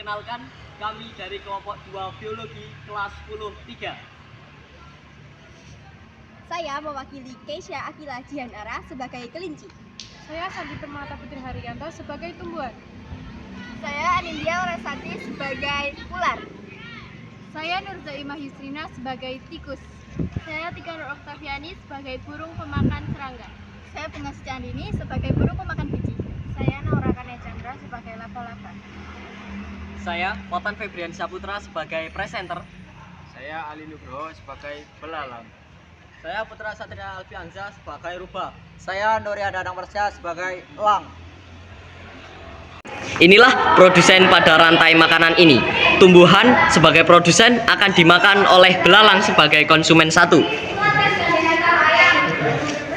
Perkenalkan, kami dari kelompok 2 Biologi kelas 10-3. Saya mewakili Keisha Akila Jihanara sebagai kelinci. Saya Sandi Permata Putri Haryanto sebagai tumbuhan. Saya Anindya Oresati sebagai ular. Saya Nurzaimah Yusrina sebagai tikus. Saya Tika Nur Oktaviani sebagai burung pemakan serangga. Saya Bunga Suciandini sebagai burung pemakan biji. Saya Naura Kania Chandra sebagai laba-laba. Saya Potan Febrian Saputra sebagai presenter. Saya Ali Nugroho sebagai belalang. Saya Putra Satria Alfianza sebagai rubah. Saya Nuria Danang Persya sebagai elang. Inilah produsen pada rantai makanan ini. Tumbuhan sebagai produsen akan dimakan oleh belalang sebagai konsumen satu.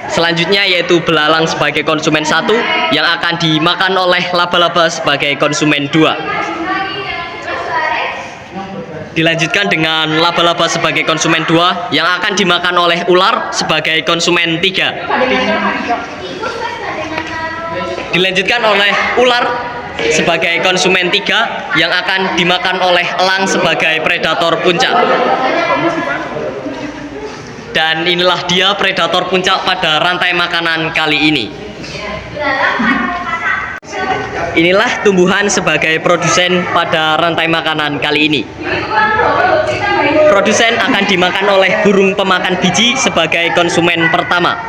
Selanjutnya yaitu belalang sebagai konsumen satu yang akan dimakan oleh laba-laba sebagai konsumen dua. Dilanjutkan dengan laba-laba sebagai konsumen 2 yang akan dimakan oleh ular sebagai konsumen 3. Dilanjutkan oleh ular sebagai konsumen 3 yang akan dimakan oleh elang sebagai predator puncak. Dan inilah dia predator puncak pada rantai makanan kali ini. Inilah tumbuhan sebagai produsen pada rantai makanan kali ini. Produsen akan dimakan oleh burung pemakan biji sebagai konsumen pertama.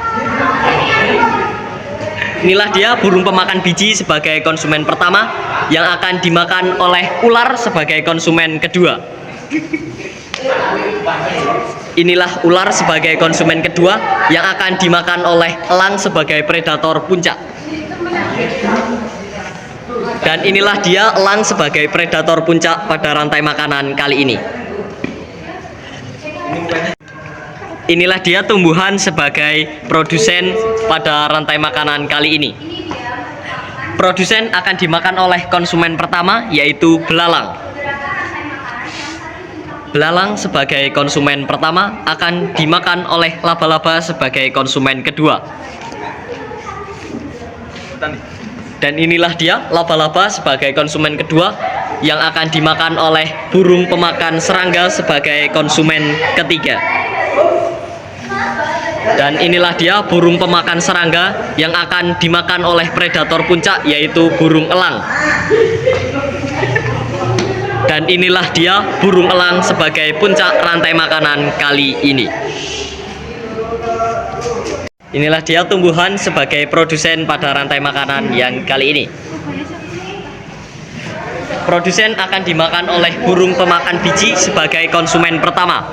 Inilah dia burung pemakan biji sebagai konsumen pertama yang akan dimakan oleh ular sebagai konsumen kedua. Inilah ular sebagai konsumen kedua yang akan dimakan oleh elang sebagai predator puncak. Dan inilah dia elang sebagai predator puncak pada rantai makanan kali ini. Inilah dia tumbuhan sebagai produsen pada rantai makanan kali ini. Produsen akan dimakan oleh konsumen pertama yaitu belalang. Belalang sebagai konsumen pertama akan dimakan oleh laba-laba sebagai konsumen kedua. Dan inilah dia laba-laba sebagai konsumen kedua yang akan dimakan oleh burung pemakan serangga sebagai konsumen ketiga. Dan inilah dia burung pemakan serangga yang akan dimakan oleh predator puncak yaitu burung elang. Dan inilah dia burung elang sebagai puncak rantai makanan kali ini. Inilah dia tumbuhan sebagai produsen pada rantai makanan yang kali ini. Produsen akan dimakan oleh burung pemakan biji sebagai konsumen pertama.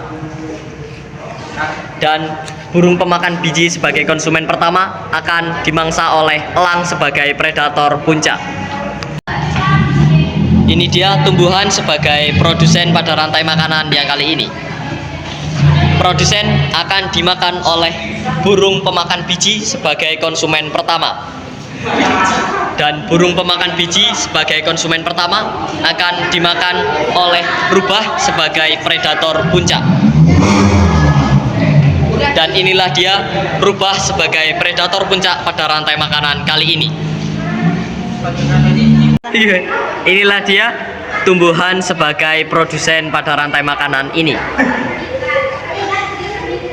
Dan burung pemakan biji sebagai konsumen pertama akan dimangsa oleh elang sebagai predator puncak. Ini dia tumbuhan sebagai produsen pada rantai makanan yang kali ini. Produsen akan dimakan oleh burung pemakan biji sebagai konsumen pertama. Dan burung pemakan biji sebagai konsumen pertama akan dimakan oleh rubah sebagai predator puncak. Dan inilah dia rubah sebagai predator puncak pada rantai makanan kali ini. Inilah dia tumbuhan sebagai produsen pada rantai makanan ini.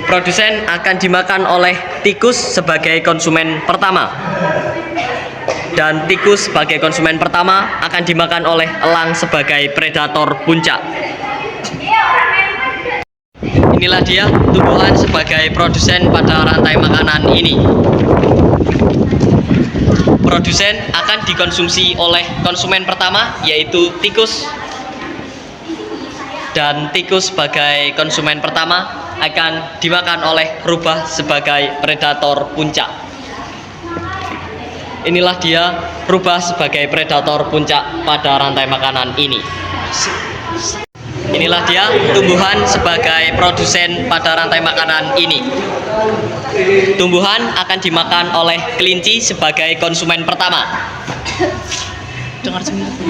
Produsen akan dimakan oleh tikus sebagai konsumen pertama. Dan tikus sebagai konsumen pertama akan dimakan oleh elang sebagai predator puncak. Inilah dia tumbuhan sebagai produsen pada rantai makanan ini. Produsen akan dikonsumsi oleh konsumen pertama yaitu tikus. Dan tikus sebagai konsumen pertama akan dimakan oleh rubah sebagai predator puncak. Inilah dia rubah sebagai predator puncak pada rantai makanan ini. Inilah dia tumbuhan sebagai produsen pada rantai makanan ini. Tumbuhan akan dimakan oleh kelinci sebagai konsumen pertama.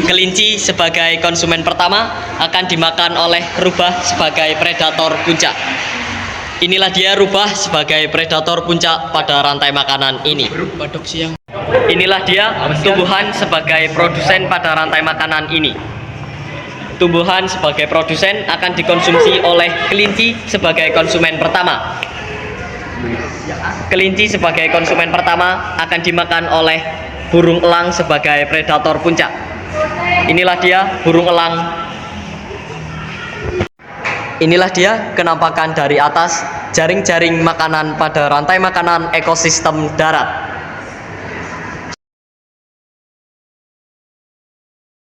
Kelinci sebagai konsumen pertama akan dimakan oleh rubah sebagai predator puncak. Inilah dia rubah sebagai predator puncak pada rantai makanan ini. Inilah dia tumbuhan sebagai produsen pada rantai makanan ini. tumbuhan sebagai produsen akan dikonsumsi oleh kelinci sebagai konsumen pertama. Kelinci sebagai konsumen pertama akan dimakan oleh burung elang sebagai predator puncak. Inilah dia burung elang. Inilah dia kenampakan dari atas jaring-jaring makanan pada rantai makanan ekosistem darat.